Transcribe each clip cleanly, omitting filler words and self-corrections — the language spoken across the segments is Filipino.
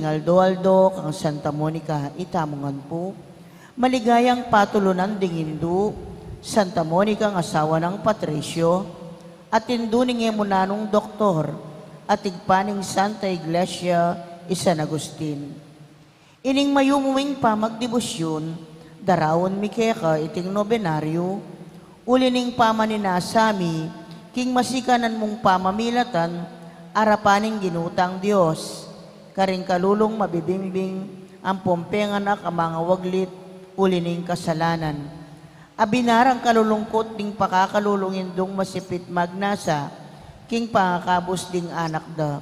Aldo kang Santa Monica itamongan po. Maligayang patulunan ding Hindu, Santa Monica ang asawa ng Patricio, at induning emunanong doktor, at igpaning Santa Iglesia, San Agustin. Ining mayumuing pamagdebosyon, darawon mikeka iting nobenaryo, ulining pamaninasami, king masikanan mong pamamilatan, arapaning ginutang Diyos, karing kalulong mabibimbing, ang pompenganak ang mga waglit, ulining kasalanan. Abinarang kalulungkot ding pakakalulungin dong masipit magnasa, king pangakabos ding anak da.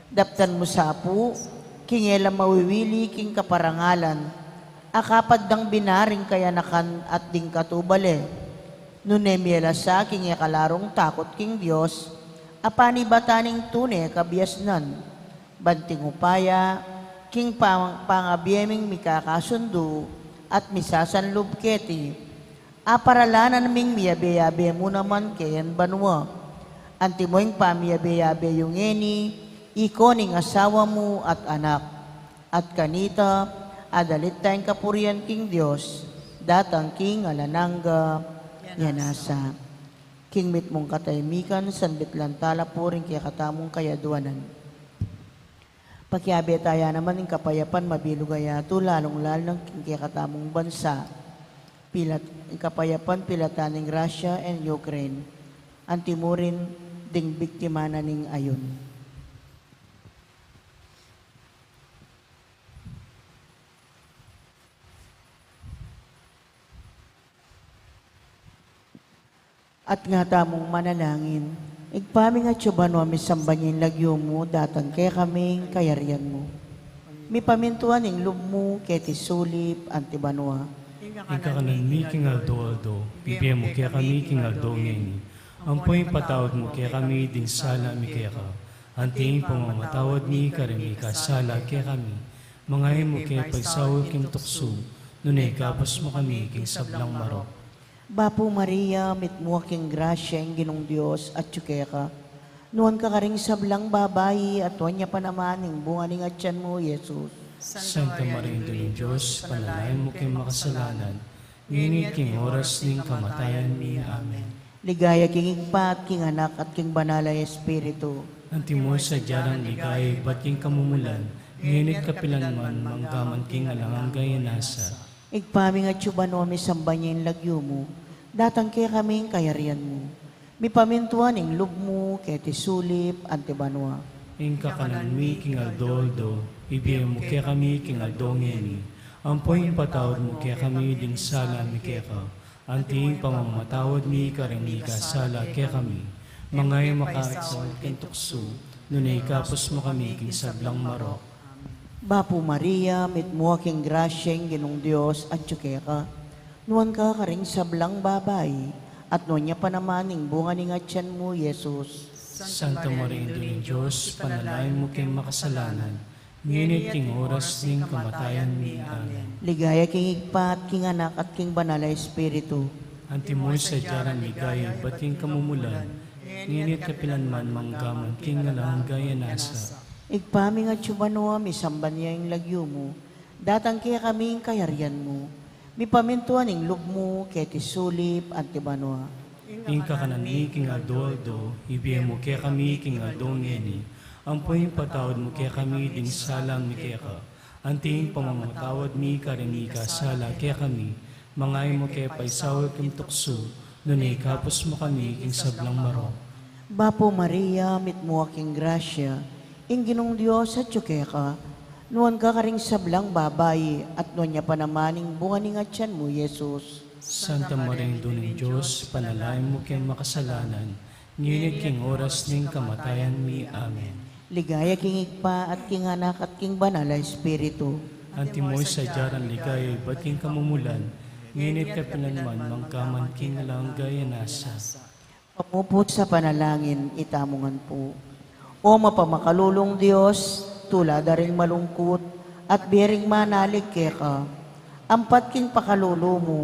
Daptan mo sa apu, king elam mawiwili king kaparangalan, akapad dang binaring kayanakan at ding katubale. Nunemiela sa king ekalarong takot king Diyos, apani bataning tune kabiasnan. Banting upaya, king pangabiyeming mikakasundo at misasanlub keti. Aparalanan ming miyabe-yabe mo naman kayan banwa. Antimoing pamiyabe-yabe yung eni, ikoning asawa mo at anak. At kanita, adalit tayong kapurian king Diyos, datang king alanangga, yanasa. King mit mong kataymikan, sanbit lantala po rin kaya katamong kayaduanan. Pakiabe tayo naman ng kapayapan mabilugayato, lalong-lalo ng kikatamong bansa. Kapayapan pilatan ng Russia and Ukraine. Antimurin ding biktima na ning ayon. At nga tamong manalangin, igpaming at syubano misambanyin lagyo mo, datang kaya kaming kayarian mo. Mi pamintuan ng lub mo, keti sulip, antibanwa. Ikakanan mi king Aldo, bibigyan mo kaya kami king Aldo ngeni. Ang po'y patawad mo kaya kami ding sala mi kaya ka. Anting pamamatawad mi karimi ka sala kaya kami. Mangay mo kaya pagsawag king tukso, nunay kapos mo kami king sablang marok. Bapo Maria, mitmuha king grasya ang ginong Diyos at tsukeka. Nuwan ka karing sablang babayi at wanya pa naman ng bunga ning atyan mo, Jesus. Santa Maria ng Diyos, panalain mo kay makasalanan, nginit king oras ning kamatayan ni. Amen. Ligaya king igpa at king anak at king banalay espiritu. Antimo sa diyarang ligay, ba't king kamumulan, nginit kapilanman, manggaman king alangang gayanasa. Igpaming at syubano misambanyin lagyo mo, datang kaya kaming kayarian mo. Mi pamintuan ng lub mo, keti sulip, antibanwa. Ing kakanan mi king Aldo, ibigay mo kaya kami king Aldo ngeni. Ang po'y patawad mo kaya kami ding sala mi kaya ka. Anting pamamatawad mi karimi ka sala kaya kami. Mangay makaisawag king tukso, nunay kapos mo kami king sablang marok. Bapo Maria, mitmuha king grasya ang ginong Diyos at tsukeka. Nuwan ka karing sablang babay, at nuwan niya pa naman ng bunga ning atyan mo, Jesus. Santa Maria ng Diyos, panalain mo kay makasalanan, ngunit king oras ning kamatayan ni. Amen. Ligaya king igpa at king anak at king banalay espiritu. Antimoy sa dyaran ligaya, ba't king kamumulan, ngunit kapilanman manggaman king alang gayanasa. Igpaming at syubano, misamban niya yung lagyo mo, datang kaya kaming kayarian mo. Mi pamintuan ng lub mo, keti sulip, antibanwa. Ing kakanan mi king Aldo, ibigay mo kaya kami king Aldo ngeni. Ang po'y patawad mo kaya kami ding salang mi kaya ka. Anting pamamatawad mi karimi ka sala kaya kami. Mangay mo kaya paisawag king tukso, nunay kapos mo kami king sablang marok. Bapo Maria, mitmuha king grasya, ing ginong Diyos at tsukeka. Nuwan ka karing sablang babayi, at nuwan niya pa naman ng bunga ning atyan mo, Jesus. Santa Maria ng Diyos, panalain mo kay makasalanan, ngunit king oras ning kamatayan mi. Amen. Ligaya king igpa at king anak at king banalay espiritu. Antimoy sa dyaran ligay, ba't king kamumulan, ngunit kapilanman mangkaman king alang gayanasa. Pamupot sa panalangin, itamungan po. O mapamakalulong Diyos, tulada ring malungkot, at biring manalig ka. Ampat king pakalulo mo,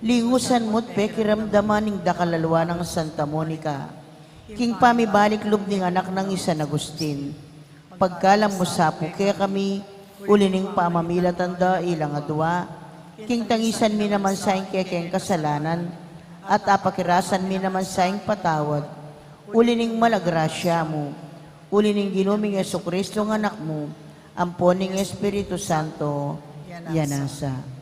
lingusan mo't pekiramdaman ning dakalalwa ng Santa Monica. King pamibalik lub ning anak ng San Agustin. Pagkalam mo sapo kaya kami, ulining pamamilatanda ilang adwa, king tangisan mi naman sa kekeng kasalanan, at apakirasan mi naman sa patawad, ulining malagrasya mo, ulining ginuming Jesucristo ng anak mo, ampon ng Espiritu Santo, yanasa.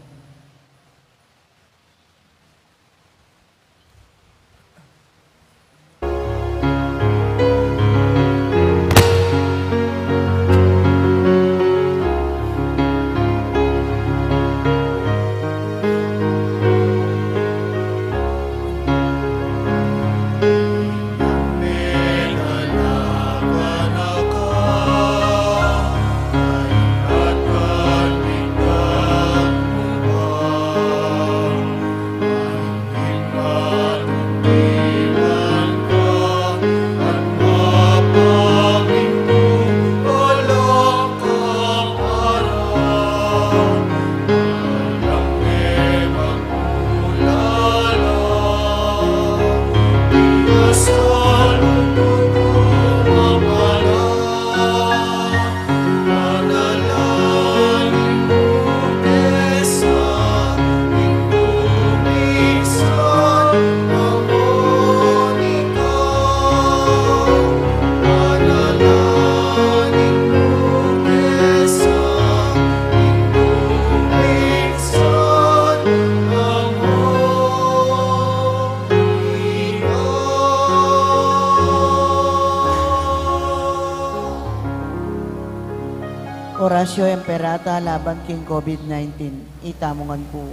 Orasyo Emperata laban king COVID-19. Itamongan po.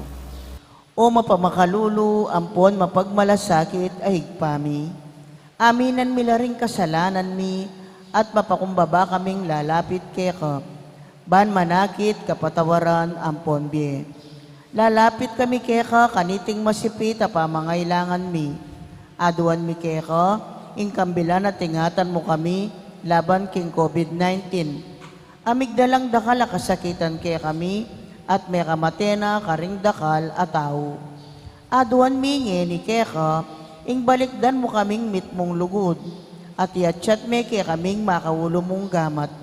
O mapamakalulu, ampon mapagmalasakit ay higpami. Aminan mi laring kasalanan mi, at mapakumbaba kaming lalapit keka. Ban manakit kapatawaran ampon biye. Lalapit kami keka, kaniting masipit a pamangailangan mi. Aduan mi keka, ingkambilan at tingatan mo kami, laban king COVID-19. Amigdalang dakal a kasakitan kaya kami, at may kamatena karing dakal at tao. Aduan mingi ni keka, ing balikdan mo kaming mitmong lugod, at iatsyat me kaya kaming makaulo mong gamat.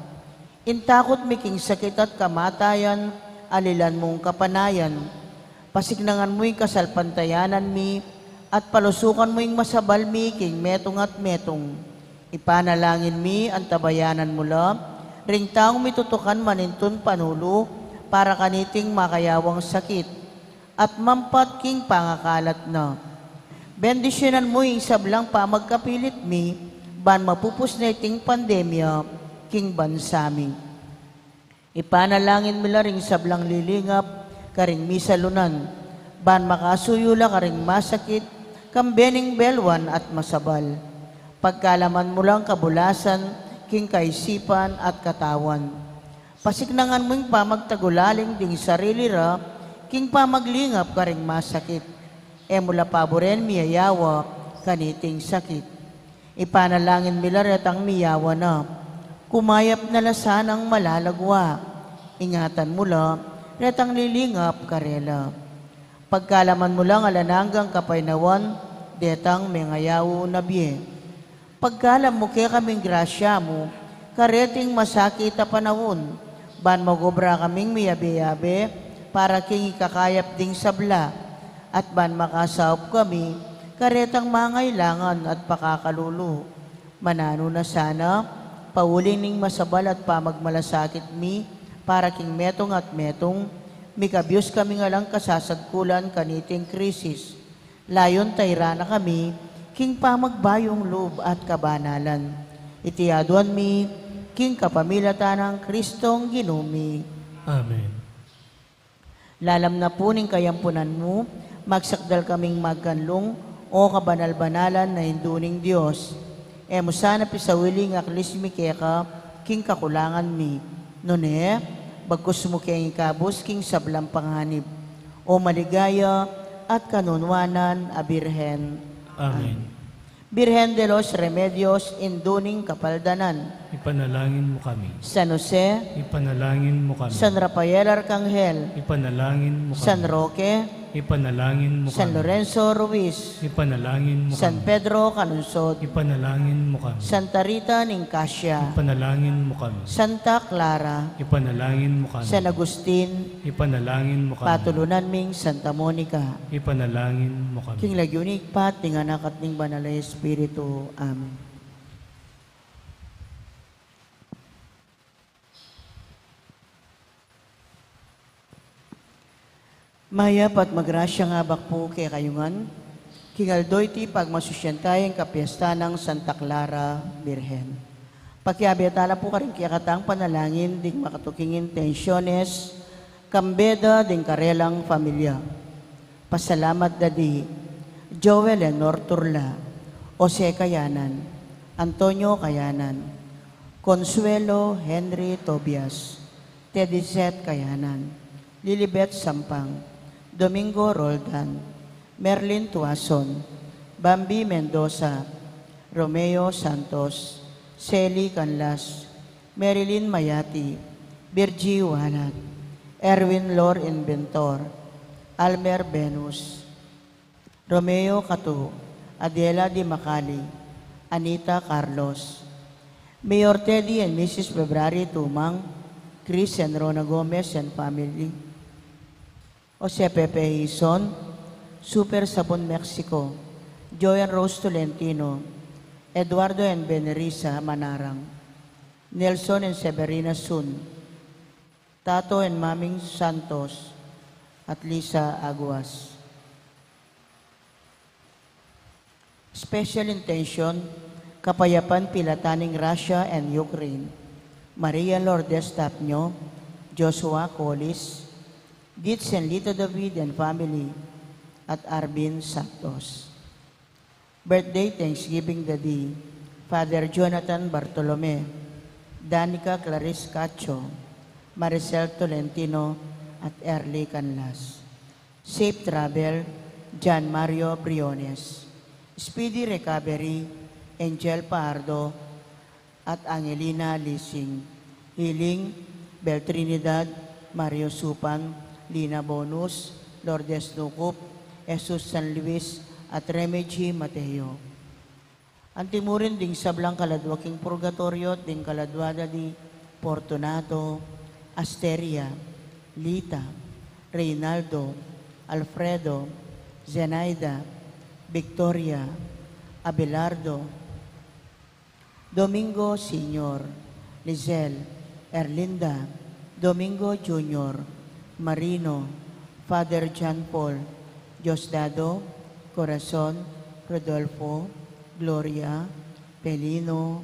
Intakot mi king sakit at kamatayan, alilan mong kapanayan. Pasignangan mo'y kasalpantayanan mi, at palusukan mo'y masabal mi king metong at metong. Ipanalangin mi ang tabayanan mula, ring taong mitutukan manintun panulo, para kaniting makayawang sakit, at mampat king pangakalat na. Bendisyonan mo yung sablang pamagkapilit mi, ban mapupus na iting pandemya, king bansami. Ipanalangin mila ring sablang lilingap, karing misalunan, ban makasuyula karing masakit, kambening belwan at masabal. Pagkalaman mo lang kabulasan, king kaisipan at katawan. Pasignangan mo yung pamagtagulaling ding sarili ra, king pamaglingap karing masakit. E mula paboren miyayawa, kaniting sakit. Ipanalangin mila retang miyawa na, kumayap na lasanang malalagwa. Ingatan mula, retang lilingap karela. Pagkalaman mo lang alananggang kapainawan, detang mengayaw na biye. Pagkalam mo kaya kaming grasya mo, kareting masakit a panahon, ban magobra kaming miyabe-yabe, para king ikakayap ding sabla, at ban makasaop kami, karetang mangailangan at pakakalulu. Manano na sana, pauling ning masabal at pamagmalasakit mi, para king metong at metong, mikabyos kami nga lang kasasagkulan kaniting krisis. Layon tayra na kami, king pamagbayong loob at kabanalan. Itiaduan mi, king kapamilatan ng Kristong ginumi. Amen. Lalam na po ning kayampunan mo, magsakdal kaming magkanlong, o kabanal-banalan na hinduning Diyos. E mo sana pisawiling aklis mi keka, king kakulangan mi. Nune, bagkus mo keng ikabos, king sablang panganib. O maligaya at kanunwanan a Birhen. Amen. Birhen de los Remedios, induning kapaldanan. Ipanalangin mo kami. San Jose, Ipanalangin mo kami. San Rafael Arcangel, Ipanalangin mo kami. San Roque, Ipanalangin mo San kami. Lorenzo Ruiz, Ipanalangin mo San kami. Pedro Canunsod, Ipanalangin mo kami. Santa Rita Nicasia, Ipanalangin mo kami. Santa Clara, Ipanalangin mo kami. San Agustin, Ipanalangin mo kami. patulunan ming Santa Monica, Ipanalangin mo kami. king lagyunik pat, ning anak at ning banal na Espiritu. Amen. Maya pat magrasya nga bakpo kay kayungan, kingaldoy ti pagmasusyantayang kapiesta ng Santa Clara Birhen. Pakiabetala po karing kiyakatang panalangin ding makatuking intensyones, kambeda ding karelang familia. Pasalamat dadi, Joel Lenor Turla, Jose Kayanan, Antonio Kayanan, Consuelo Henry Tobias, Tedicet Kayanan, Lilibet Sampang, Domingo Roldan, Merlin Tuason, Bambi Mendoza, Romeo Santos, Celi Canlas, Marilyn Mayati, Virgie Wanat, Erwin Lor Inventor, Almer Venus, Romeo Catu, Adela Di Macali, Anita Carlos, Mayor Teddy and Mrs. February Tumang, Chris and Rona Gomez and family, Jose Pepe Hison, Super Sabon Mexico, Joy and Rose Tolentino, Eduardo and Beneriza Manarang, Nelson and Severina Sun, Tato and Maming Santos, at Lisa Aguas. Special intention, Kapayapan Pilataning Russia and Ukraine, Maria Lourdes Tapño, Joshua Colis, Gitz and Lito David and family, at Arbin Santos. Birthday Thanksgiving Daddy, Father Jonathan Bartolome, Danica Clarice Cacho, Maricel Tolentino, at Erly Canlas. Safe Travel, John Mario Briones. Speedy Recovery, Angel Pardo, at Angelina Lising. Healing, Bel Trinidad, Mario Supan, Lina Bonus, Lourdes Nucup, Jesus San Luis, at Remedy Mateo. Antimurin ding sablang kaladwaking purgatorio, ding kaladwada di Fortunato, Asteria, Lita, Reynaldo, Alfredo, Zenaida, Victoria, Abelardo, Domingo Senior, Lizelle, Erlinda, Domingo Jr., Marino, Father John Paul, Diosdado, Corazon, Rodolfo, Gloria, Pelino,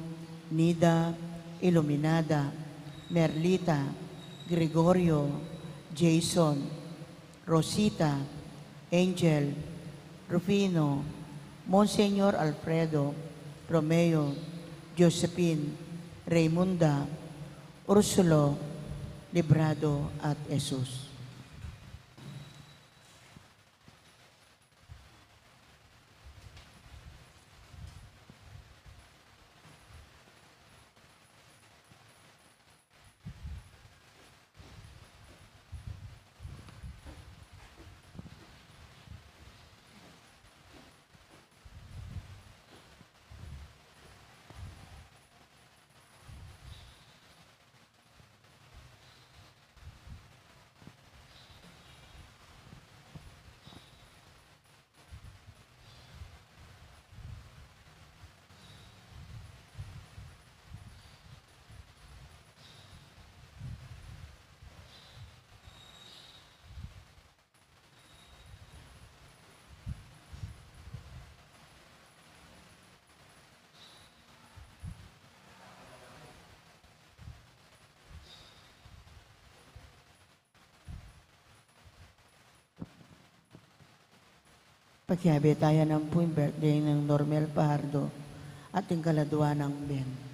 Nida, Iluminada, Merlita, Gregorio, Jason, Rosita, Angel, Rufino, Monseñor Alfredo, Romeo, Josephine, Raymunda, Ursulo, Librado, at Jesus. Pagkiyabitayan ng po yung birthday ng Normel Pardo at yung kaladwa ng Ben.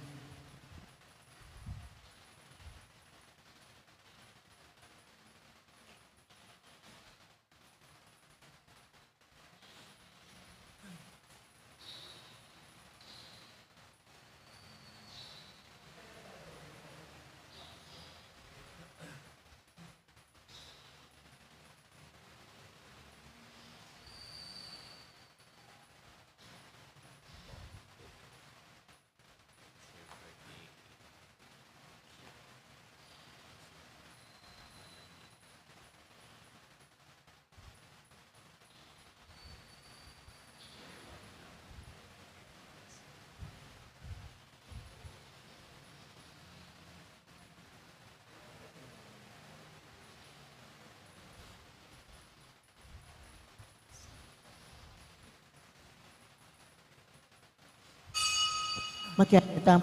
Makiatam.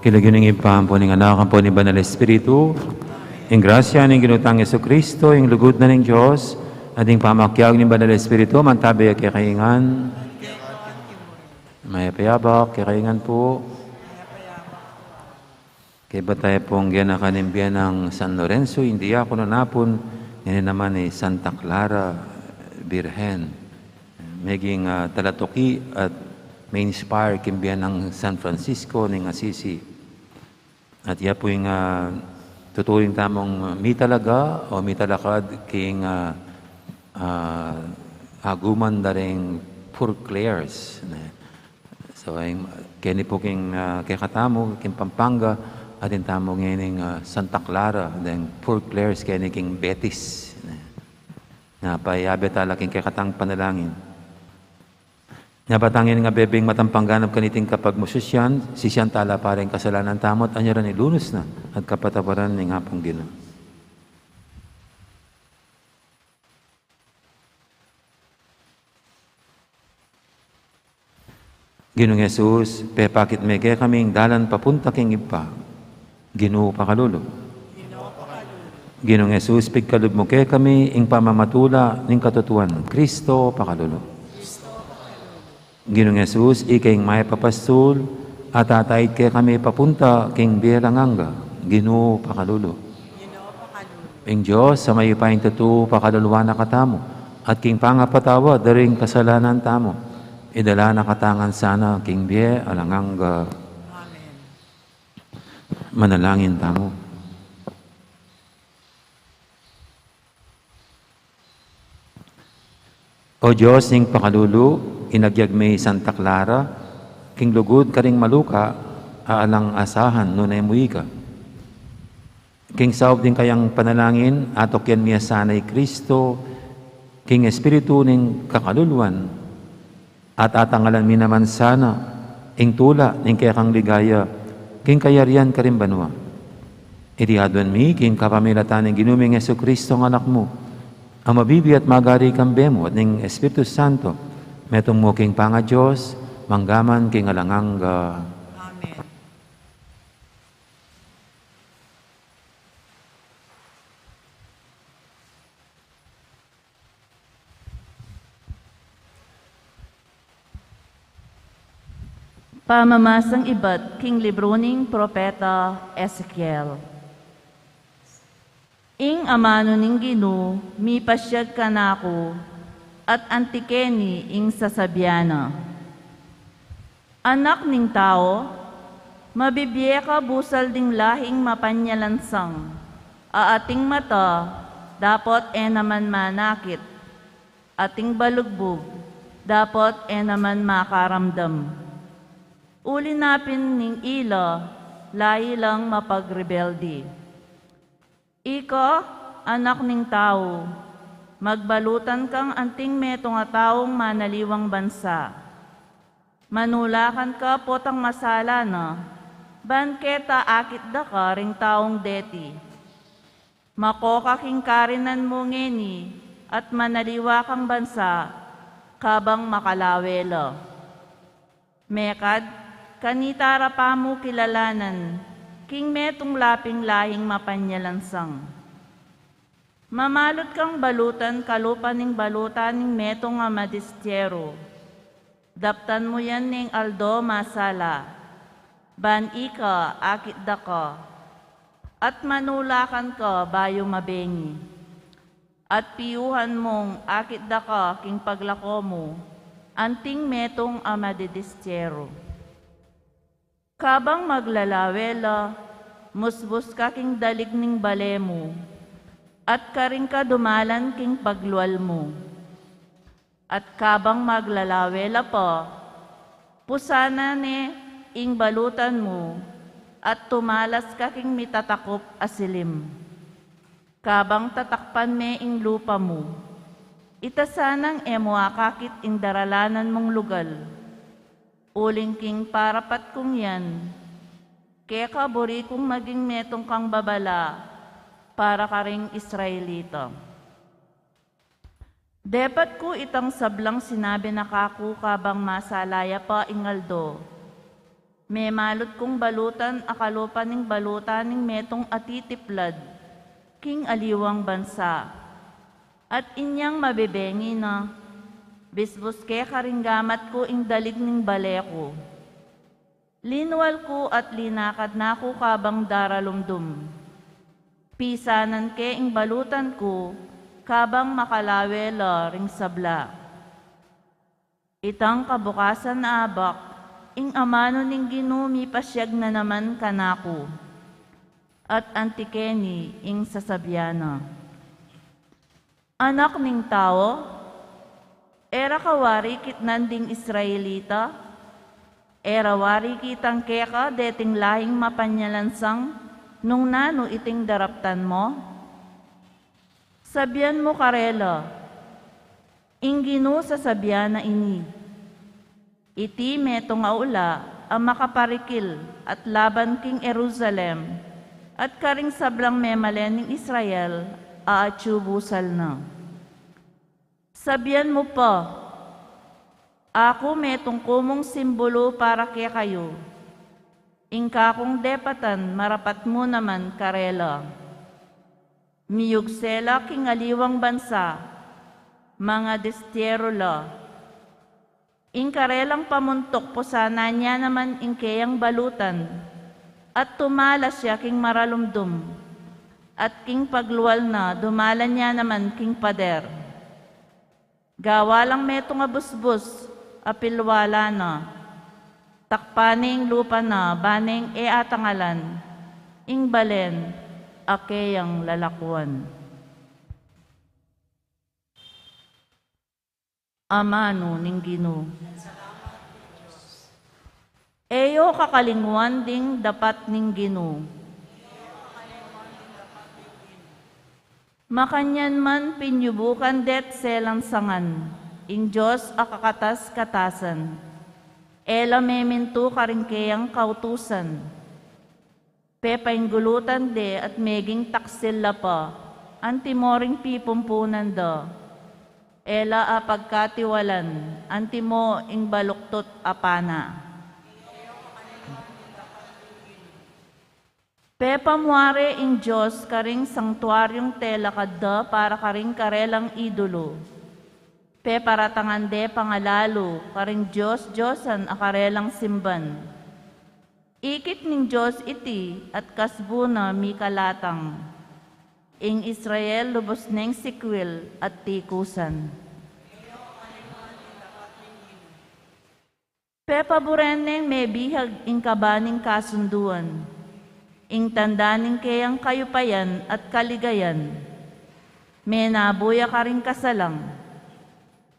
Kilagyan ng ipahan po ng anak po ni Banal Espiritu, ang grasya ng ginutang Yesu Kristo, ang lugod na ng Diyos, at ang pamakyag ng Banal Espiritu, mantabi at kakaingan. May payabak, kakaingan po. Kaya ba tayo pong ginakanimbyan ng San Lorenzo, hindi ako nanapon, yan naman ay Santa Clara Birhen. Maging talatuki at may inspire kimbiyan ng San Francisco ng Assisi. At yan po yung tuturing tamong mi talaga o mi talakad king aguman da rin poor Clares. So, kaya po king kakatamo, king Pampanga, at yung tamo ngayon Santa Clara, then poor Clares kaya ni king Betis. Napayabe talaking kakatang panalangin. Napatangin nga bebeng matampangganap kaniting kapag mususyan, sisyan tala pareng kasalanan tamot, anyaran ilunos na at kapatawaran ng hapong Ginoo. Ginoong Jesus, pepakit mege kaming dalan papunta king ipa, Ginoo pakalulo. Ginoong Jesus, pigkalub mo ke kami, ing pamamatula ning katutuan, Kristo pakalulo. Ginoong Jesus, ikay may papastul, at tatayid kaya kami papunta king Biranganga, Ginoo pakalulo. Ing Diyos, sa may ipaing tatu, pakaluluwa na katamo, at king pangapatawa, daring kasalanan tamo, idala na katangan sana, king Biranganga. Amen. Manalangin tamo. O Diyos, ning pakalulu, inagyag may Santa Clara, king lugod karing maluka, aalang asahan nunay muika. King saob din kayang panalangin, atok yan miya sanay Kristo, king Espiritu ning kakaluluan, at atangalan mi naman sana, ing tula ning kaya kang ligaya, king kayarian karing banwa. Itihaduan mi, king kapamilatan ng ginuming Yesu Kristo ng anak mo, ang mabibi at magari kang bemo at ning Espiritu Santo, metong mo king panga Diyos, manggaman king alanganga. Amen. Pamamasang iba't king libro ning propeta Ezekiel. Ing amano ning Ginoo, mi pasyag kanako, at antikeni ing sasabyana. Anak ning tao, mabibiye ka busal ding lahing mapanyalansang, aating mata, dapat naman manakit. ating balugbog, dapat naman makaramdam. Uli napin ning ila, lahi lang mapagrebelde. Ika, anak ning tao, magbalutan kang anting meto nga taong manaliwang bansa. Manulakan ka potang masala na, banketa akit da ka ring taong deti. Makokaking karinan mo ngeni at manaliwa kang bansa, kabang makalawela. Mekad, kanitara pa mo kilalanan, king metong laping lahing mapanyalansang. Mamalot kang balutan, kalupan ning balutan ning metong nga madistyero. Daptan mo yan ning aldo masala, ban ika akit da ka, at manulakan ka bayo mabengi. At piyuhan mong akit da ka king paglako mo, anting metong amadidistyero. Kabang maglalawela, musbus ka king dalig ning bale mo, at karing ka dumalan king paglual mo. At kabang maglalawela pa, pusana ne ing balutan mo, at tumalas ka king mitatakop asilim. Kabang tatakpan me ing lupa mo, itasanang emo akakit ing daralanan mong lugal. Uling king parapat kong yan, kaya kaburi kong maging metong kang babala, para ka ring Israelita. Depat ko itang sablang sinabi na kaku kabang masalaya pa ingaldo. May malot kong balutan akalupan ning balutan ning metong atitiplad, king aliwang bansa. At inyang mabebengi na, bisbus ke karinggamat ko ing dalig ning baleko. Linwal ko at linakad na ko kabang daralumdum. Pisanan ke ing balutan ko, kabang makalawela ring sabla. Itang kabukasan na abak, ing amano ning ginumi pasyag na naman kanako. At antikeni ing sasabyana. Anak ning tao, era kawari kitnan ding Israelita, era wari kitang keka deting lahing mapanyalansang, nung nano iting daraptan mo? Sabyan mo karela, inggino sa sabyana ini. Iti metong aula ang makaparikil at laban king Jerusalem, at karing sablang memalen ng Israel, aatsubusal na. Sabyan mo pa, ako metong kumong simbolo para kaya kayo. Ingka kong depatan, marapat mo naman karela. Miyugsela king aliwang bansa, mga destyero la. Ingkarelang pamuntok po sana niya naman ingkeyang balutan, at tumalas siya king maralumdum, at king pagluwal na dumalan niya naman king pader. Gawa lang metong abusbus, apilwala na, takpaning lupa na, baning atangalan, ing balen, akeyang lalakwan. Amano ning Ginoo. Eyo kakalingwan ding dapat ning Ginoo. Makanyan man pinyubukan det selang sangan, ing Diyos akakatas-katasan. Ela meminto karingkeyang kautusan. Pepaing gulutan de at meging taksil la pa, antimoring pipumpunan da. Ela apagkatiwalan, antimo ing baluktot apana. Pepamuare ing Diyos karing sangtuaryong tela kadda para karing karelang idolo. Peparatangan de pangalalo karing Diyos-Diyosan akarelang simban. Ikit ning Diyos iti at kasbuna mi kalatang. Ing Israel lubos neng sikwil at tikusan. Pepabureneng may bihag ing kabaning kasunduan. Ing tandaning kayang kayupayan at kaligayan. May nabuya ka ring kasalang.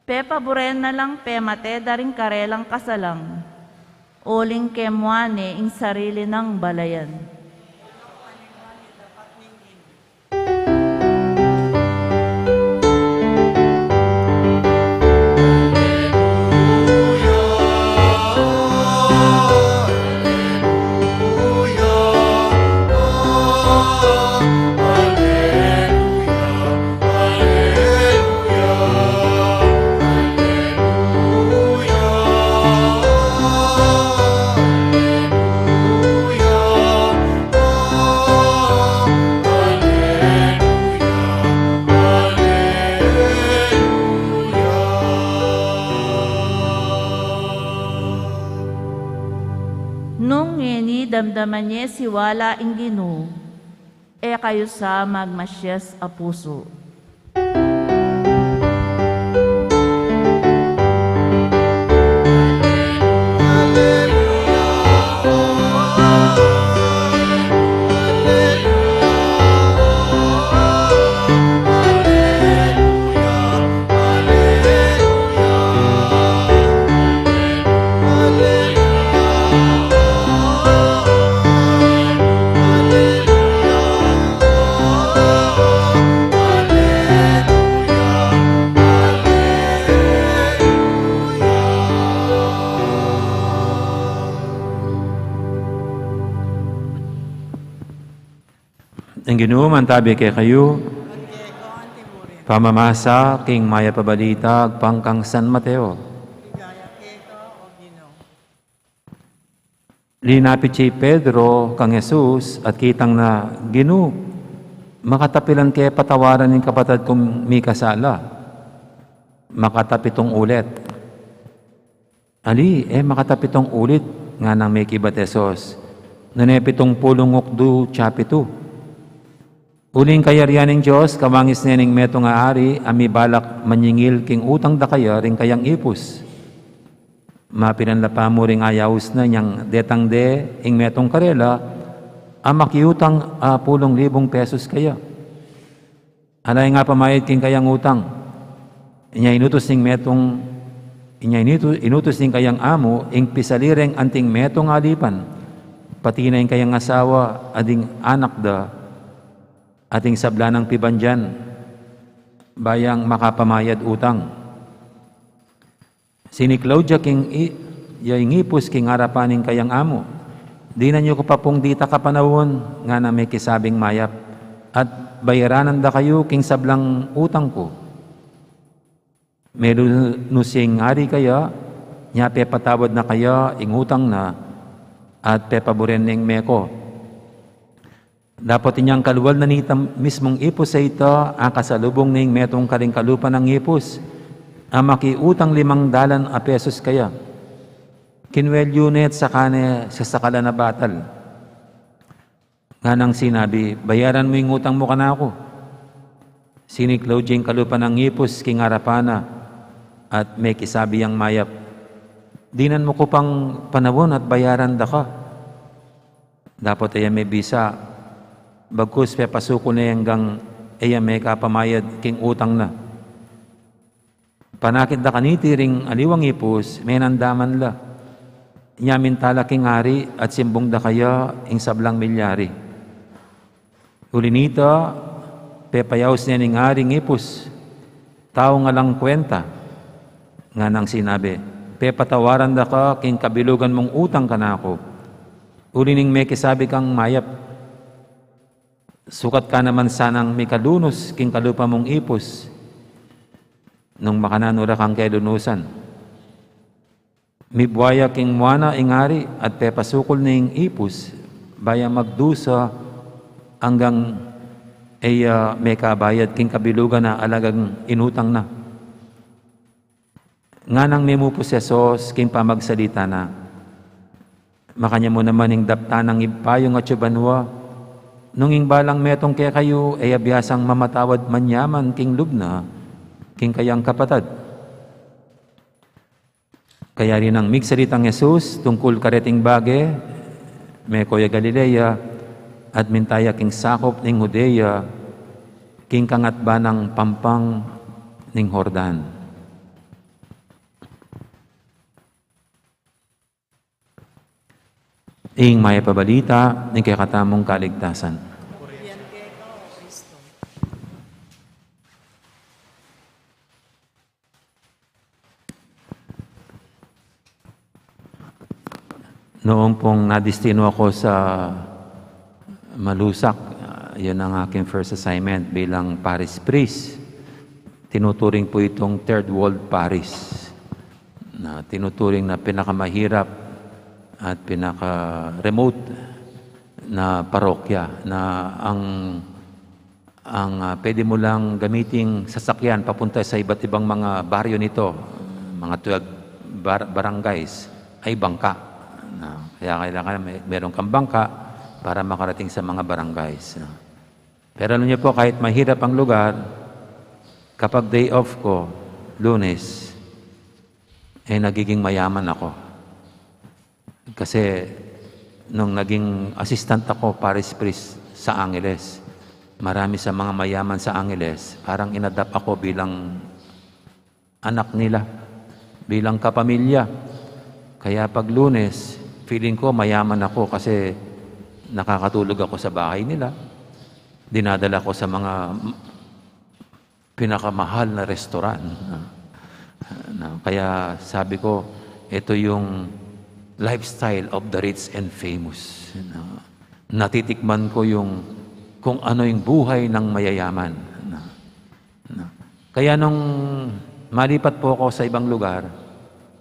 Pe paboren na lang pe mate daring karelang kasalang. Uling kemuane ing sarili ng balayan. Nung ngeni damdaman niya si wala ing Ginoo, e kayo sa magmasyes a puso. Ang Ginoo mantabi kay kayo, pamamasa king maya pabalita, pangkang San Mateo. Linapit si Pedro kang Jesus at kitang na Ginoo, makatapilan kay patawaran ng kapatid kong may kasala. Makatapitong ulit. Ali, makatapitong ulit nga nang may kibatesos. Nanepitong pulungok du chapitu. Uling kayarian ng Diyos, kamangis nening meto nga ari, ami balak manyingil king utang da kaya ring kayang ipus. Mapinanlapa mo ring ayawus na niyang detang de, ing metong karela, makiutang 10,000 pesos kaya. Alay nga pamayad king kayang utang. Inutos ning kayang amo, ing pisalireng anting metong alipan, pati na ing kayang asawa, ading anak da, ating sabla ng pibandyan, bayang makapamayad utang. Sini Claudia king yaingipus king harapaning kayang amo. Di na nyo ko pa pong dita kapanawon nga na may kisabing mayap at bayaranan da kayo king sablang utang ko. Melunusing ari kaya, nya pe patawad na kaya ing utang na at pe paboren ning meko. Dapat inyang kaluwal na nita mismong ipos sa ito, kasalubong ning metong karing kalupa ng ipos, makiutang 500 pesos kaya. Kinwel unit sa kane sa sakala na batal. Nga nang sinabi, bayaran mo yung utang mo ka na ako. Siniklaw diyang kalupa ng ipos king harapana at may kisabi ang mayap. Dinan mo ko pang panawon at bayaran da ka. Dapat ay may bisa. Bagkus pe pasuko na hanggang may kapamayad king utang na. Panakit da kaniti ring aliwang ipos, may nandaman la. Nyamin tala king hari at simbong da kaya ing sablang milyari. Ulinita, pe payaws niya ning haring ipos, tao nga lang kwenta. Nga nang sinabi, pe patawaran da ka king kabilugan mong utang ka na ako. Ulining may kisabi kang mayap, sukat ka naman sanang may kalunos king kalupa mong ipos nung makananura kang kelunusan. Mibwaya king muana ingari at pepasukol na ing ipos baya magdusa hanggang may kabayad king kabilugan na alagang inutang na. Nga nang memupos Yesos king pamagsalita na. Makanya mo naman ing daptanang ipayong at yubanwa nung ing balang metong kaya kayo ay abiyasang mamatawad manyaman king lubna, king kayang kapatad. Kaya rin ang migsalitang Jesus tungkol kareting bage, may Koya Galilea, at mintaya king sakop ning Judea, king kangatba ng pampang ning Jordan. ing maya pabalita, ing kaya katamong kaligtasan. Noong pong nadistino ako sa Malusak, yun ang aking first assignment bilang parish priest. Tinuturing po itong third world parish na tinuturing na pinakamahirap at pinaka-remote na parokya na ang pwede mo lang gamiting sasakyan papunta sa iba't ibang mga baryo nito, mga 12 barangays, ay bangka. Kaya kailangan meron kang bangka para makarating sa mga barangays. Pero alam niyo po, kahit mahirap ang lugar, kapag day off ko, Lunes, nagiging mayaman ako. Kasi nung naging assistant ako, parish priest sa Angeles, marami sa mga mayaman sa Angeles, parang inadapt ako bilang anak nila, bilang kapamilya. Kaya pag Lunes, feeling ko mayaman ako kasi nakakatulog ako sa bahay nila. Dinadala ko sa mga pinakamahal na restaurant. Kaya sabi ko, ito yung lifestyle of the rich and famous. Natitikman ko yung kung ano yung buhay ng mayayaman. Kaya nung malipat po ako sa ibang lugar,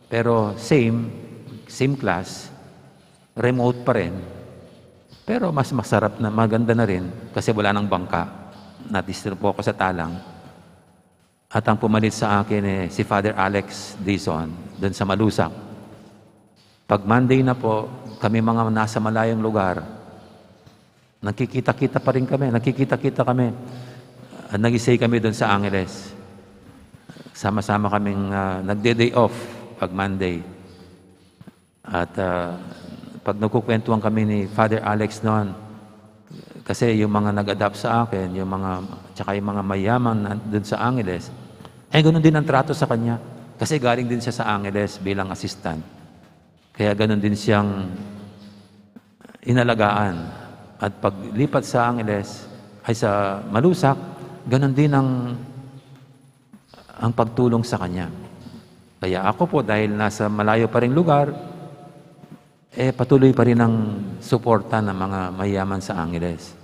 pero same class, remote pa rin, pero mas masarap na, maganda na rin kasi wala nang bangka. Nadistro po ako sa Talang. At ang pumalit sa akin si Father Alex Dizon, doon sa Malusak. Pag Monday na po, kami mga nasa malayong lugar, nagkikita-kita pa rin kami, nag-isay kami doon sa Angeles. Sama-sama kaming nagde-day off pag Monday. At pag nagkukwentuhan kami ni Father Alex noon, kasi yung mga nag-adapt sa akin, tsaka yung mga mayaman doon sa Angeles, ganoon din ang trato sa kanya. Kasi galing din siya sa Angeles bilang assistant. Kaya ganoon din siyang inalagaan. At paglipat sa Angeles, ay sa Malusak, ganoon din ang pagtulong sa kanya. Kaya ako po, dahil nasa malayo pa ring lugar, patuloy pa rin ang suporta ng mga mayaman sa Angeles.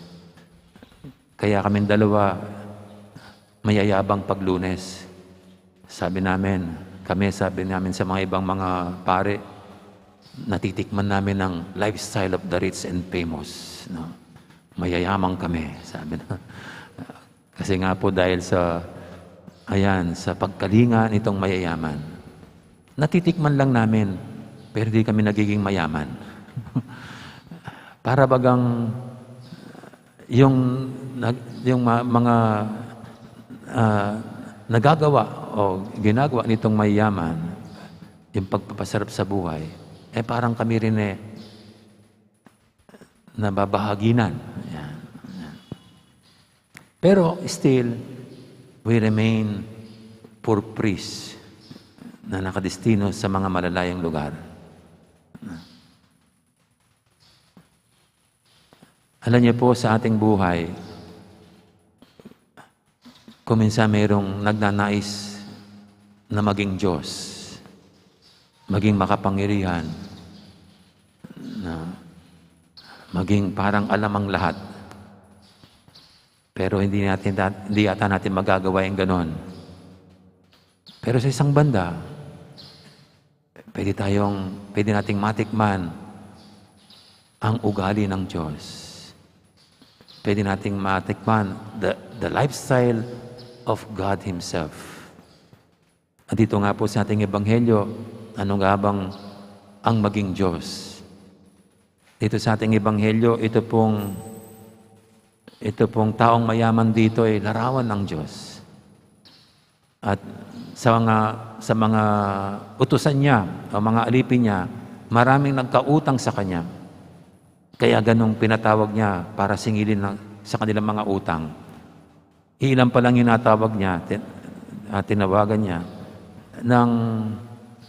Kaya kaming dalawa, mayayabang pag Lunes. Sabi namin sa mga ibang mga pare, natitikman namin ang lifestyle of the rich and famous. No? Mayayamang kami, sabi na. Kasi nga po dahil sa pagkalinga nitong mayayaman, natitikman lang namin, pero di kami nagiging mayaman. Para bagang yung mga nagagawa o ginagawa nitong mayaman, yung pagpapasarap sa buhay, parang kami rin nababahaginan. Yan. Pero still, we remain poor priests na nakadestino sa mga malalayang lugar. Alam niyo po, sa ating buhay, kung minsan mayroong nagnanais na maging Diyos, maging makapangyarihan, na maging parang alam ang lahat, pero hindi yata natin magagawa yung ganon. Pero sa isang banda, pwede nating matikman ang ugali ng Diyos. Pwede nating matikman the lifestyle of God Himself. At dito nga po sa ating Ebanghelyo, ano nga bang ang maging Diyos? Dito sa ating Ebanghelyo, ito pong taong mayaman dito ay larawan ng Diyos. At sa mga utusan niya o mga alipin niya, maraming nagkautang sa kanya. Kaya ganong pinatawag niya para singilin sa kanilang mga utang. Ilan pa lang yung natawag niya, tinawagan niya, nang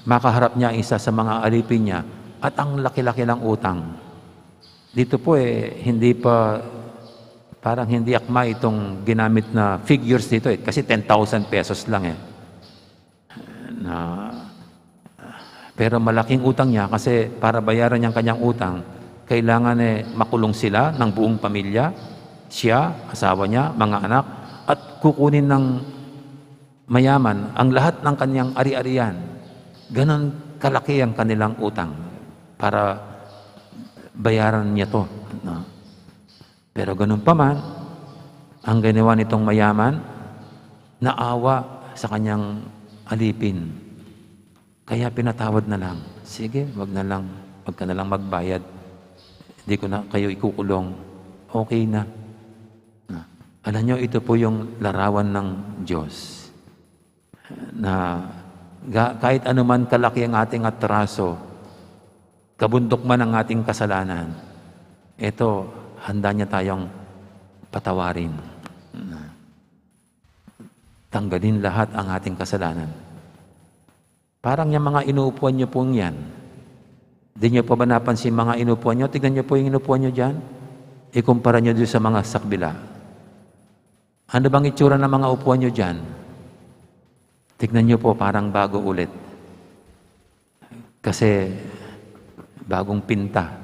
makaharap niya isa sa mga alipin niya at ang laki-laki ng utang. dito po hindi pa, parang hindi akma itong ginamit na figures dito kasi 10,000 pesos lang Na, pero malaking utang niya kasi para bayaran niyang kanyang utang, kailangan makulong sila ng buong pamilya, siya, asawa niya, mga anak, at kukunin ng mayaman ang lahat ng kanyang ari-arian. Ganon kalaki ang kanilang utang para bayaran niya to. No? Pero ganun pa man, ang ginawa nitong mayaman, naawa sa kanyang alipin. Kaya pinatawad na lang. Sige, wag ka na lang magbayad. Hindi ko na kayo ikukulong. Okay na. Alam nyo, ito po yung larawan ng Diyos. Na kahit anuman kalaki ang ating atraso, kabundok man ang ating kasalanan, ito, handa niya tayong patawarin. Tanggalin lahat ang ating kasalanan. Parang yung mga inuupuan niyo pong yan. Hindi niyo pa ba napansin mga inuupuan niyo? Tignan niyo po yung inuupuan niyo dyan. Ikumpara niyo doon sa mga sakbila. Ano bang itsura ng mga upuan niyo dyan? Tignan niyo po, parang bago ulit. Kasi bagong pinta.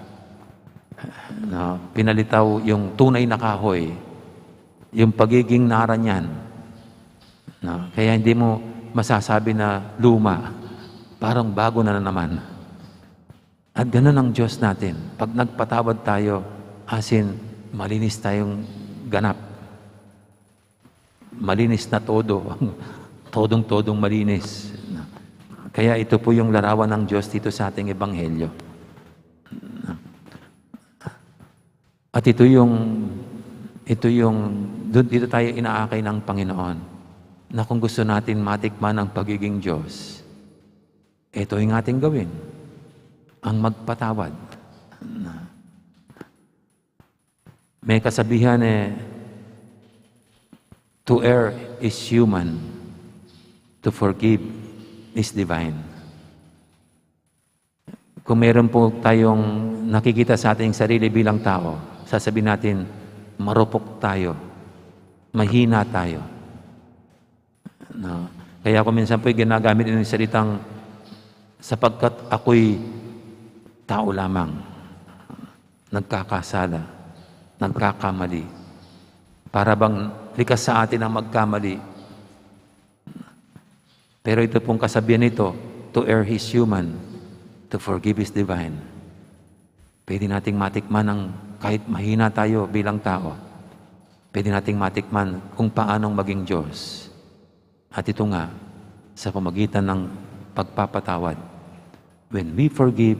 No, pinalitaw yung tunay na kahoy. Yung pagiging naranyan. No, kaya hindi mo masasabi na luma. Parang bago na naman. At ganun ang Diyos natin. Pag nagpatawad tayo, asin, malinis tayong ganap. Malinis na todo. Todong-todong malinis. Kaya ito po yung larawan ng Diyos dito sa ating ebanghelyo. At ito yung dito tayo inaakay ng Panginoon na kung gusto natin matikman ang pagiging Diyos, ito yung ating gawin. Ang magpatawad. May kasabihan to err is human, to forgive is divine. Kung meron po tayong nakikita sa ating sarili bilang tao, sasabihin natin, marupok tayo, mahina tayo. No. Kaya ako minsan po'y ginagamit yung salitang, sapagkat ako'y tao lamang, nagkakasala, nagkakamali. Para bang likas sa atin ang magkamali. Pero ito pong kasabihan nito, to err is human, to forgive is divine. Pwede nating matikman ang kahit mahina tayo bilang tao. Pwede nating matikman kung paanong maging Diyos. At ito nga, sa pamagitan ng pagpapatawad. When we forgive,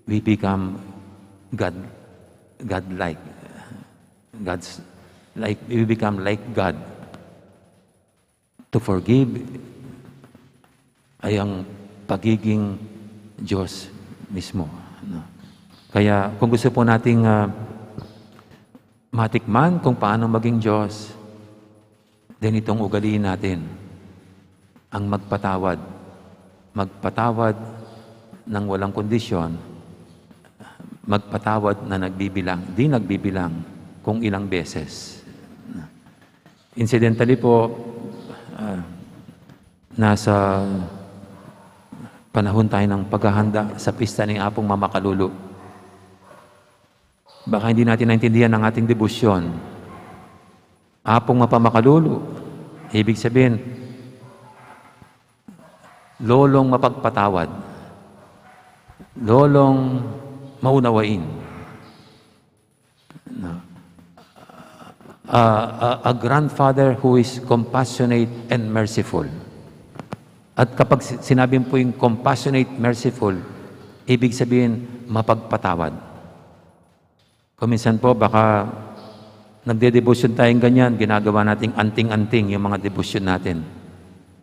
we become God-like. We become like God. To forgive ay ang pagiging Diyos mismo. Kaya kung gusto po nating matikman kung paano maging Diyos, then itong ugaliin natin, ang magpatawad. Magpatawad ng walang kondisyon, magpatawad na nagbibilang, di nagbibilang kung ilang beses. Incidentally po, nasa panahon tayo ng paghahanda sa pista ng Apong Mamakalulu. Baka hindi natin naintindihan ang ating debosyon. Apong Mapamakalulu, ibig sabihin, lolong mapagpatawad, lolong maunawain. A grandfather who is compassionate and merciful. At kapag sinabi po yung compassionate, merciful, ibig sabihin, mapagpatawad. Kuminsan po, baka nagde-devotion tayong ganyan, ginagawa nating anting-anting yung mga devotion natin.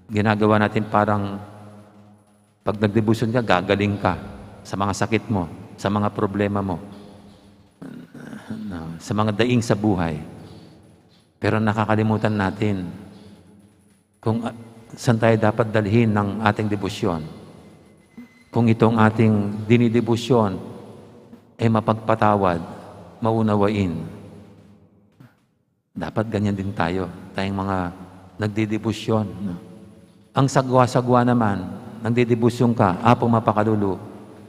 Ginagawa natin parang, pag nagdevotion ka, gagaling ka sa mga sakit mo, sa mga problema mo, sa mga daing sa buhay. Pero nakakalimutan natin kung saan tayo dapat dalhin ng ating debosyon. Kung itong ating dinidebosyon mapagpatawad, maunawain. Dapat ganyan din tayo, tayong mga nagdidibusyon. No? Ang sagwa-sagwa naman, nagdidibusyon ka, apong mapakalulu,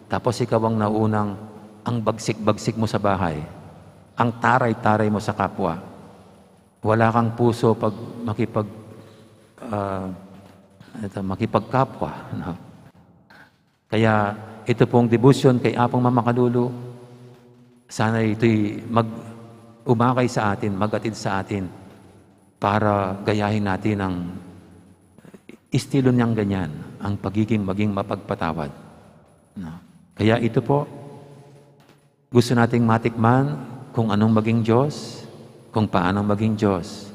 tapos ikaw ang naunang, ang bagsik-bagsik mo sa bahay, ang taray-taray mo sa kapwa. Wala kang puso pag makipagkapwa. No? Kaya ito pong debosyon kay Apong Mamakalulu, sana ito'y umakay sa atin, magatid sa atin para gayahin natin ang estilo niyang ganyan, ang maging mapagpatawad. No? Kaya ito po, gusto nating matikman kung anong maging Diyos, kung paanong maging Diyos.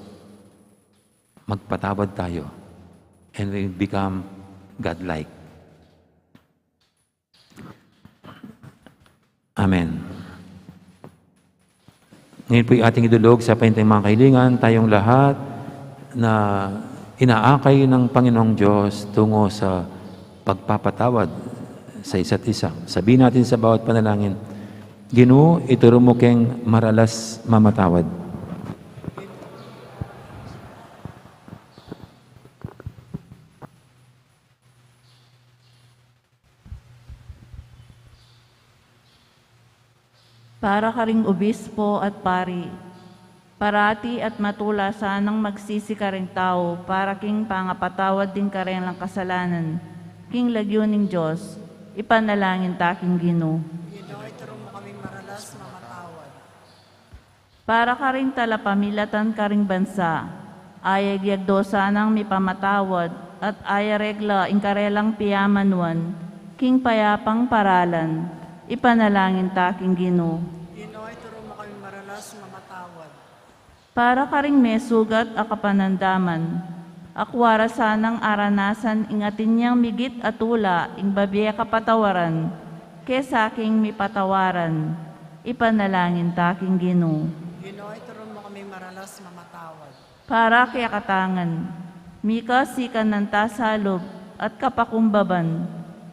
Magpatawad tayo and we become God-like. Amen. Ngayon po yung ating idulog sa paintang mga kahilingan, tayong lahat na inaakay ng Panginoong Diyos tungo sa pagpapatawad sa isa't isa. Sabihin natin sa bawat panalangin, Ginoo, ituro mo keng maralas mamatawad. Para ka ring obispo at pari, parati at matula sanang magsisi ka ring tao, para king pangapatawad din ka rin ang kasalanan, king lagyuning Diyos, ipanalangin taking Ginoo. Ginoo, ituro mo kaming maralas mamatawad. Para ka ring talapamilatan ka ring bansa, ayagyagdo sanang mipamatawad, at ayaregla ingkarelang piyamanwan, king payapang paralan, ipanalangin taking Ginoo. Ginoo, ituro mo kaming maralas mamatawad. Para ka ring may sugat a kapanandaman, akwara sanang aranasan ingatin niyang migit atula ing babiya kapatawaran, kesa aking mipatawaran, ipanalangin taking Ginoo. Ginoo, ituro mo kaming maralas mamatawad. Para kaya katangan, mika sikan ng tasalob at kapakumbaban,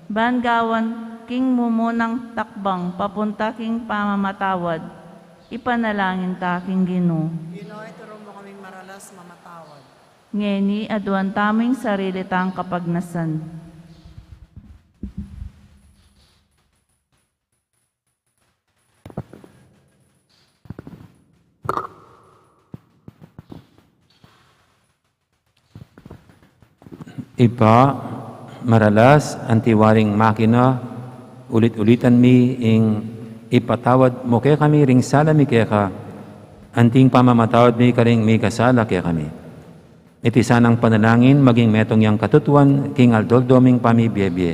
bangawan king mumunang takbang papunta king pamamatawad, ipanalangin taking Ginoo. Ginoo, ituro mo kaming maralas mamatawad. Ngeni aduan taming sarili tang kapagnasan. Ipa, maralas, antiwaring makina, ulit-ulitan mi ing ipatawad mo kaya kami ring sala mi kaya ka, anting pamamatawad mi ka ring mi kasala kaya kami. Iti sanang panalangin, maging metong yang katutuan, king aldoldoming pamibiyebye.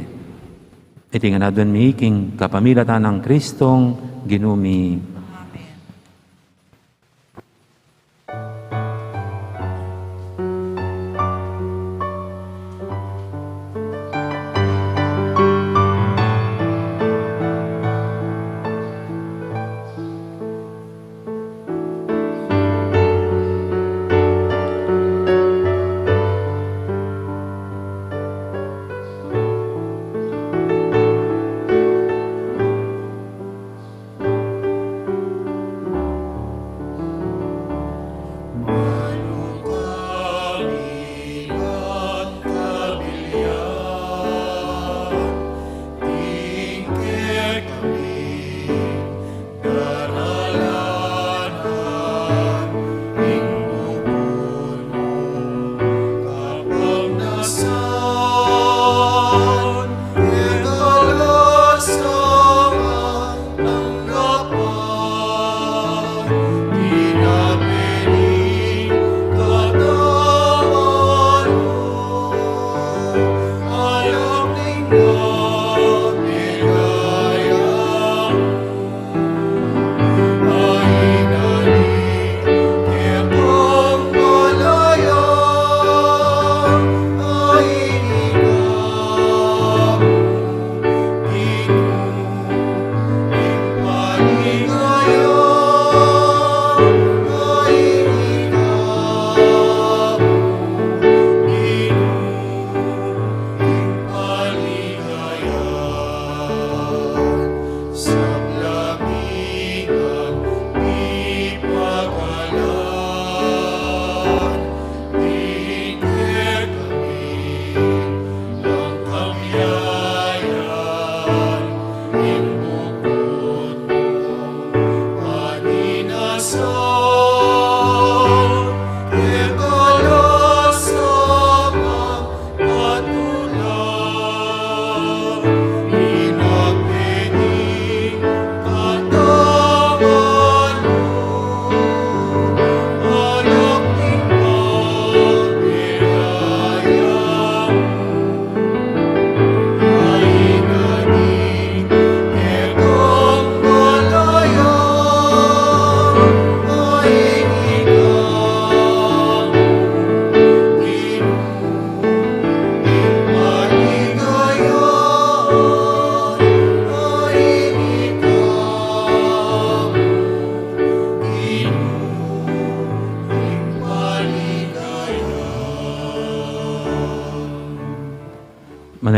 Iti nga nadun mi, king kapamilatan ng Kristong ginumi.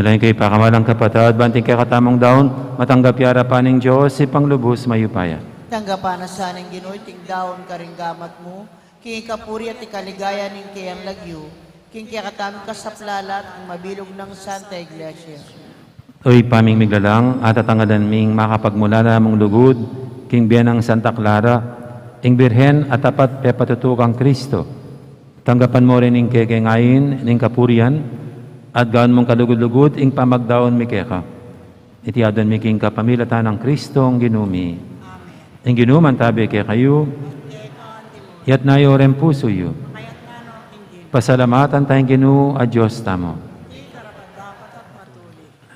Nalain kay pakamalang kapatad, banting kay katamong daon, matanggap yara pa ng Diyos, si panglubos mayupaya. Tanggapan na sa ng Ginoy, tingdaon ka rin gamat mo, king kapuri at ikaligaya ning kayang lagyo, king kakatam ka sa plalat, ang mabilog ng Santa Iglesia. Uy, paming miglalang, at atangadan ming makapagmula na mong lugod, king biyanang Santa Clara, ing birhen at tapat pepatutukang Kristo. Tanggapan mo rin ing kekengayin, ning kapurian, at gaan mong kalugod-lugod, ing pamagdaon mi keka. Itiadon mi king kapamilatan ng Kristo ang ginumi. Ing ginuman tabi kaya kayo, yat na yorem puso yu. Pasalamatan tayong ginu a Diyos tamo.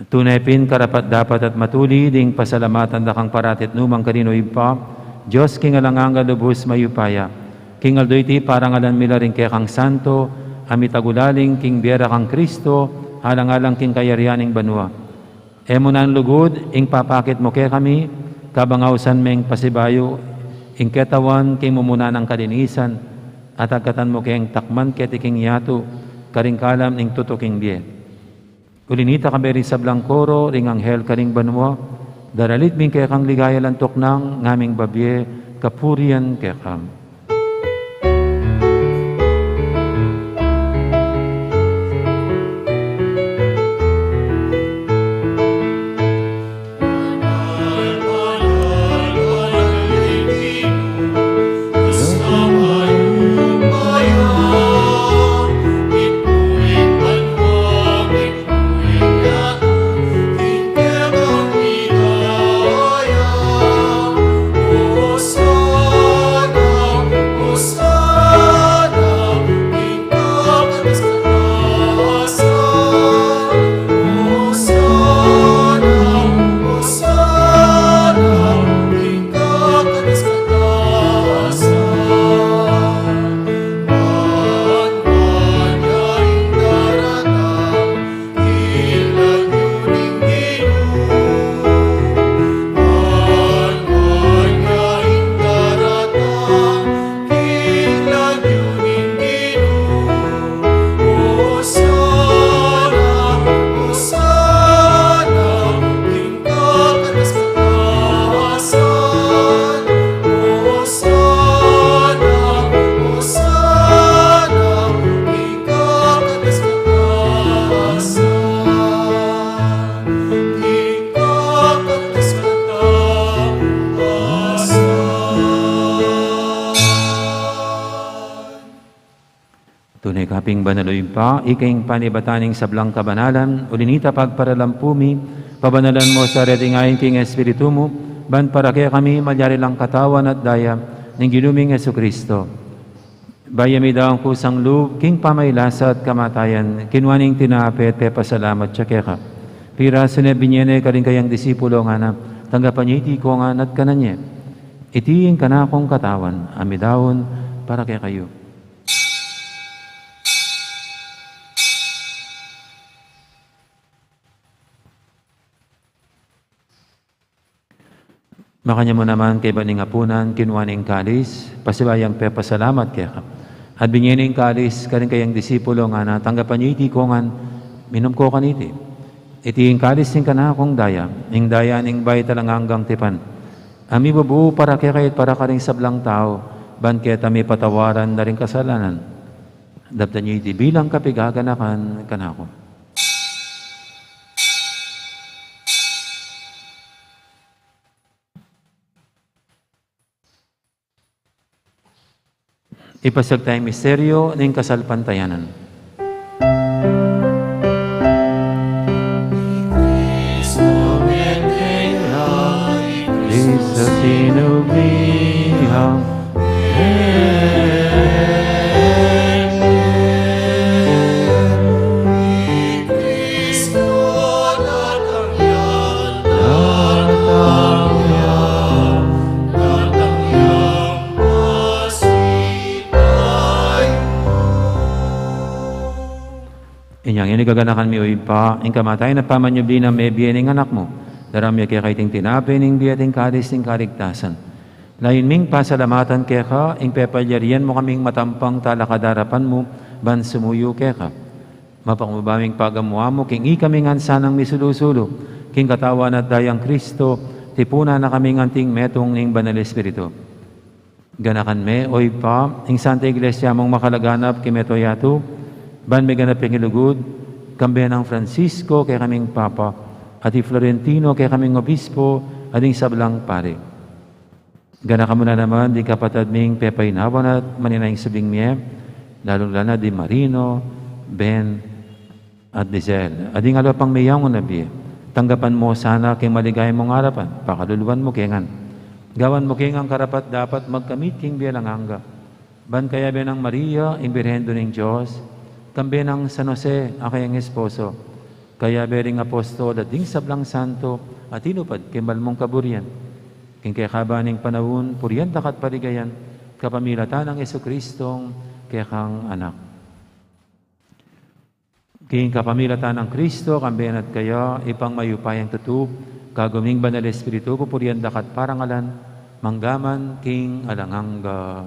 Tunay pin karapat dapat at matuli, ding pasalamatan da kang paratit numang kanino ipa, Diyos king alangang lubos mayupaya, king aldo iti parang alan mila rin kaya kang santo, amitagulaling king biera kang Kristo, halang-alang king kayarianing banwa. Emo nan lugod, ing papakit mo kaya kami, kabangausan meng pasibayo, ing ketawan king mumuna ng kalinisan, at agkatan mo kayang takman ketiking yato, karingkalam ing tutuking die. Ulinita kami rin sa Blancoro, ring anghel karing banwa, daralit ming kaya kang ligaya lantok ng ngaming babye, kapurian kaya kam. Tunay kaping banaloy pa, ikaing panibataning sablang kabanalan, ulinita pagparalampumi, pabanalan mo sa redingayin king Espiritu mo, ban para kaya kami malyari lang katawan at daya, ng ginuming Jesucristo. Bayami daw ang kusang loob, king pamaylasa at kamatayan, kinwaning tinapet, pasalamat siya kaya. Pira sinabinyene ka rin kayang disipulo nga na, tanggapan niya iti ko nga nat kananye. Itiing ka na akong katawan, amidawon para kaya kayo. Makanya mo naman kay baning apunan, kinuwaning kalis, pasibayang pasalamat kaya. At binyening kalis, karing kayang disipulo nga na, tanggapan niyo iti kongan, minum ko kaniti. Iti yung kalis ning kana akong daya, ing daya ning bay talang hanggang tipan. Ami babu para kaya kahit para karing sablang tao, ban kaya tami patawaran na rin kasalanan. Dabdan niyo iti bilang kapigaganakan kanako. Ipasag tayong misteryo ng kasalpantayanan. Cristo sinubihang inyang inigaganakan mi uipa, ing kamatay na pamanyubi na may biyening anak mo, daram ya kaya kaiting tinapin, ing biyating kadis, ing kaligtasan. Lain ming pasalamatan kaya ka, ing pepalyarian mo kaming matampang talakadarapan mo, ban sumuyo kaya ka. Mapangmabaming pagamuha mo, king ikaming ansanang misulusulo, king katawan at dayang Kristo, tipuna na kaming anting metong ning Banal Espiritu. Ganakan me, oy pa, ing Santa Iglesia mong makalaganap, kimeto yato, ban may ganap yung ilugod, kambihan ng Francisco, kay kaming Papa, at Florentino, kay kaming Obispo, ading sablang pare. Gana ka muna naman, di kapatad ming Pepay Nawan at maninayang sabing miye, lalong lana di Marino, Ben, at Dizel. Ading alapang mayang nabi, tanggapan mo sana kay maligay mong harapan, pakaluluan mo kengan. Gawan mo kengang karapat dapat magkamit king biyalang hangga. Ban kaya benang Maria, imbirhendo ng Diyos, kambi ng San Jose, akayang esposo, kaya bering apostol at ding sablang santo, at inupad kimbal mong kaburian. King kaya kabaning panahon, puriyan takat paligayan, kapamilatan ng Jesucristong kaya kang anak. King kapamilatan ng Kristo, kambihan at kaya, ipang mayupayang tutub, kaguming Banal Espiritu, pupuriyan takat parangalan, manggaman king alangangga.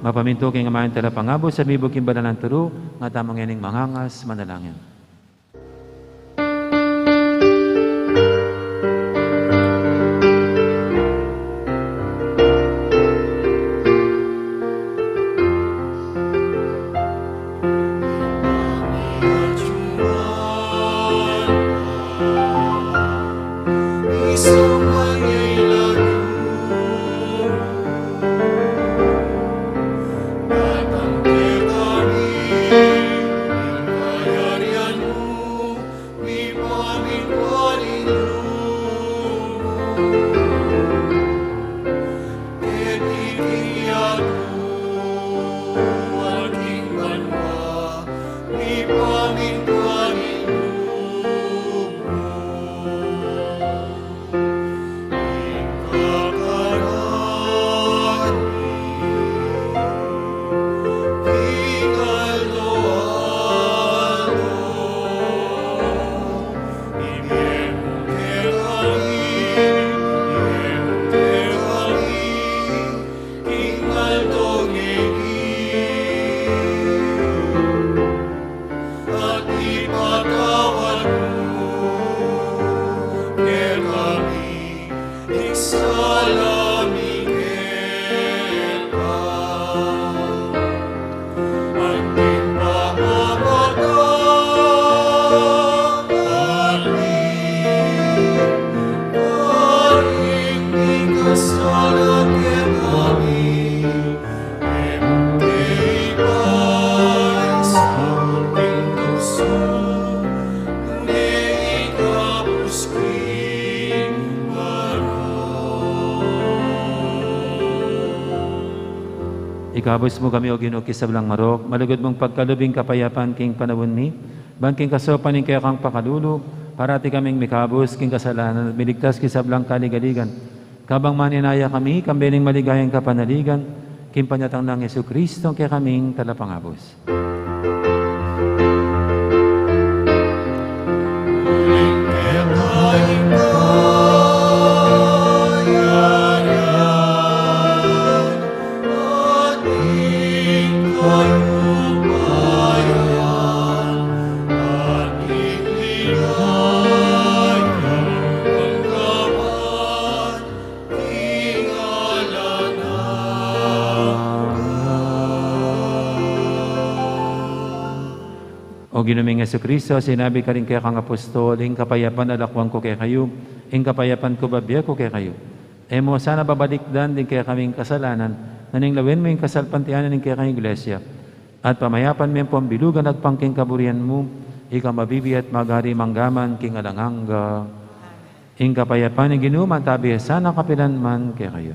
Mapaminto king amayan tala pangabo sa mibog kimbala ng turo, nga tamang yaning mangangas, manalangin. Ikabos mo kami o Ginoo kisablang marok, malugod mong pagkalubing kapayapan king panawon ni, bangking kasopan ning kaya kang pakalulo, parati kaming mikabos king kasalanan at miligtas kisablang kaligaligan. Kabang maninaya kami, kambiling maligayang kapanaligan, king panyatang ng Jesucristo kaya kaming talapangabos. O Ginuming Jesucristo, sinabi ka rin kaya kang apostol, ing kapayapan alakwang ko kaya kayo, ing kapayapan ko babya ko kaya kayo. E mo sana babalikdan din kaya kaming kasalanan, naning lawin mo yung kasalpantianan ng kaya kang iglesia. At pamayapan mo yung pambilugan at pangking kaburian mo, ikaw mabibi at magari manggaman king alangangga. Ing kapayapan ng ginuman tabi sana kapilan man kaya kayo.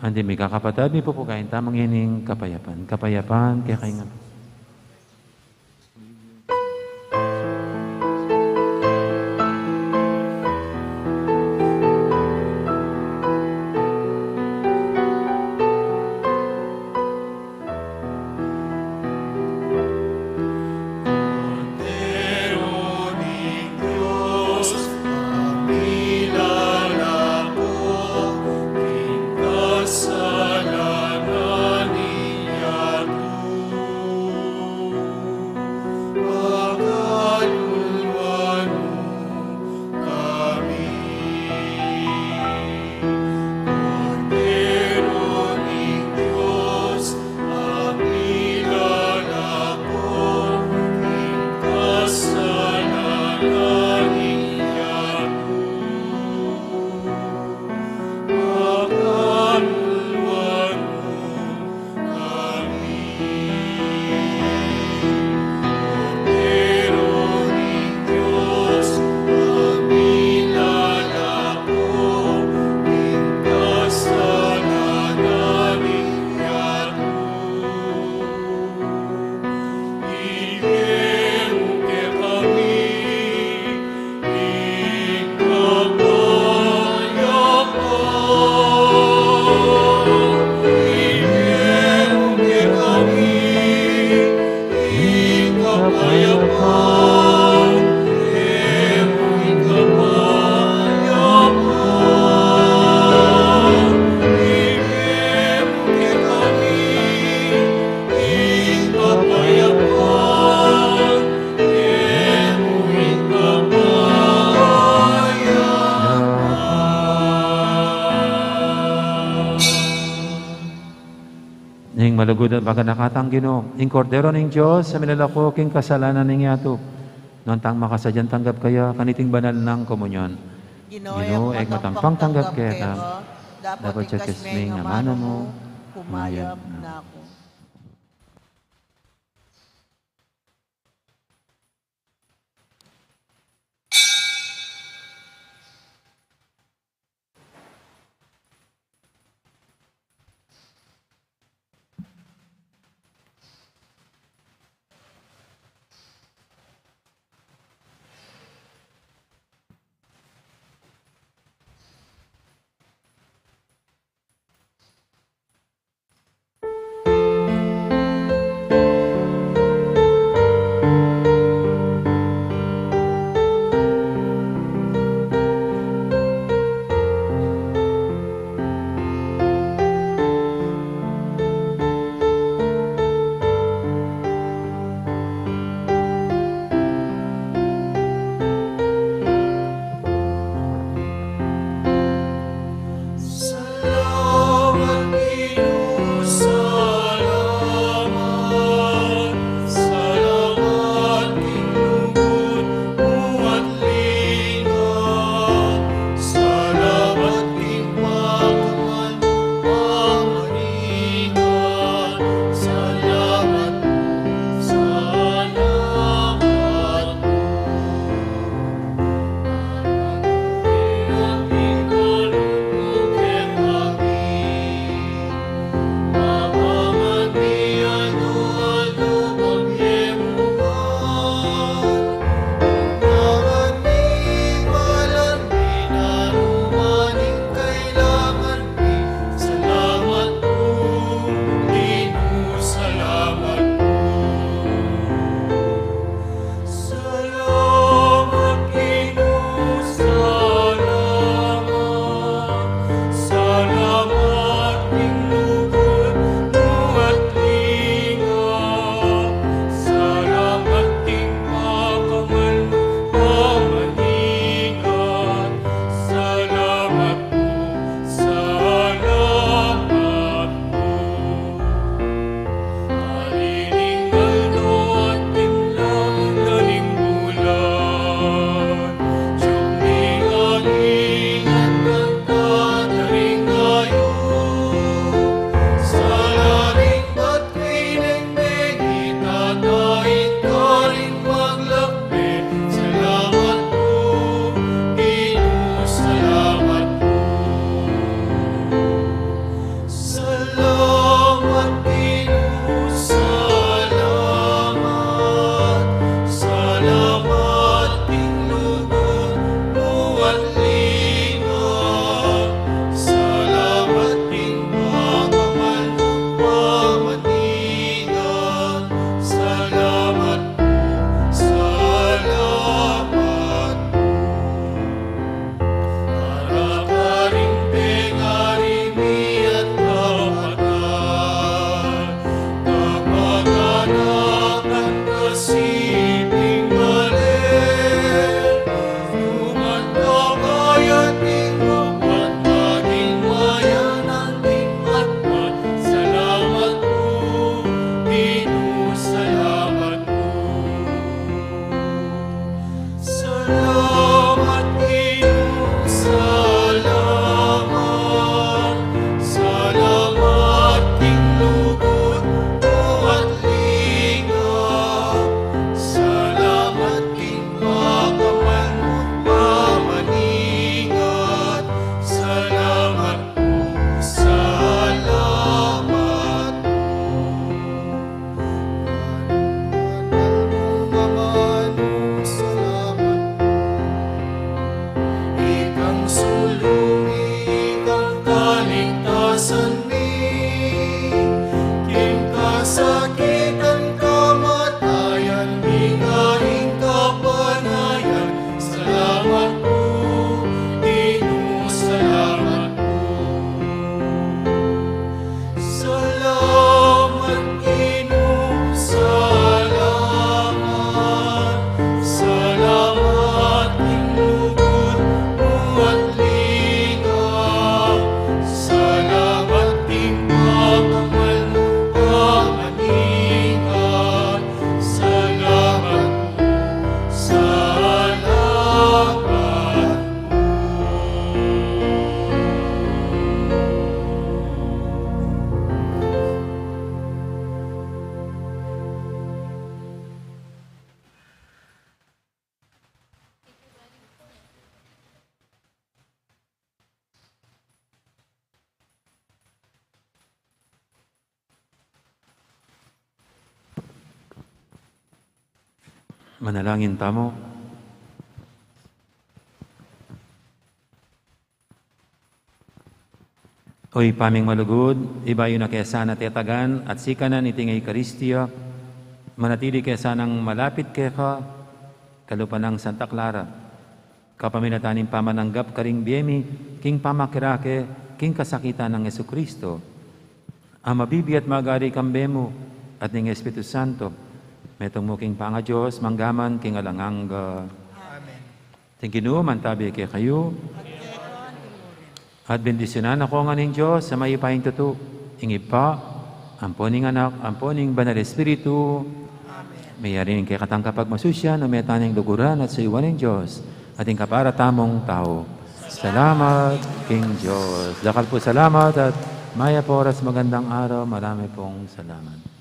Andi may kakapatad, may pupukain tamang hining kapayapan. Kapayapan kaya kayo nga. Ning malugod at baganakatang Ginoo, ing kordero ning Dios sa milalako king kasalanan ning yato. Non tang makasadyan tanggap kaya kaniting banal ng komunyon. Ginoo, ek matampang tanggap kaya ka. Dapat sa kisming nga mano mo, kumayab na ako. Salamat, Ginoo, salamat. Salamat, King lugod mo at lingap. Salamat, King pagkaman mo pamaningat. Salamat po, salamat po. Ikang sulong, ikang kaligtasan mi, king kasakitan kamatayan, bigahing kapanayan. Salamat po, Ginoo, salamat po. Salamat, Ginoo, salamat. Salamat, King lugod mo at lingap. Salamat, King pagkamal mo pamaningat. Salamat po, salamat po. Manalangin tamo. Oy paming malugod, ibayo na kaya sana tetagan at sikanan itingay Eucharistia, manatili kaya sanang malapit kaya ka, kalupan ng Santa Clara, kapaminataning pamananggap karing biyemi, king pamakirake, king kasakitan ng Yesu Kristo, ang mabibi at magari kambemo at ng Espiritu Santo, metong mo king panga Diyos, manggaman king alanganga. Amen. Thank you, mantabi kay kayo. At bendisyonan ako nga ng Diyos sa maipahing tuto. Ingib pa, amponing anak, amponing banal Espiritu. Amen. Mayarin kay katang kapag masusya, no metaning luguran at sa iwan ng Diyos, ating kaparatamong tao. Salamat, King Diyos. Dakal po salamat at maya po oras magandang araw. Marami pong salamat.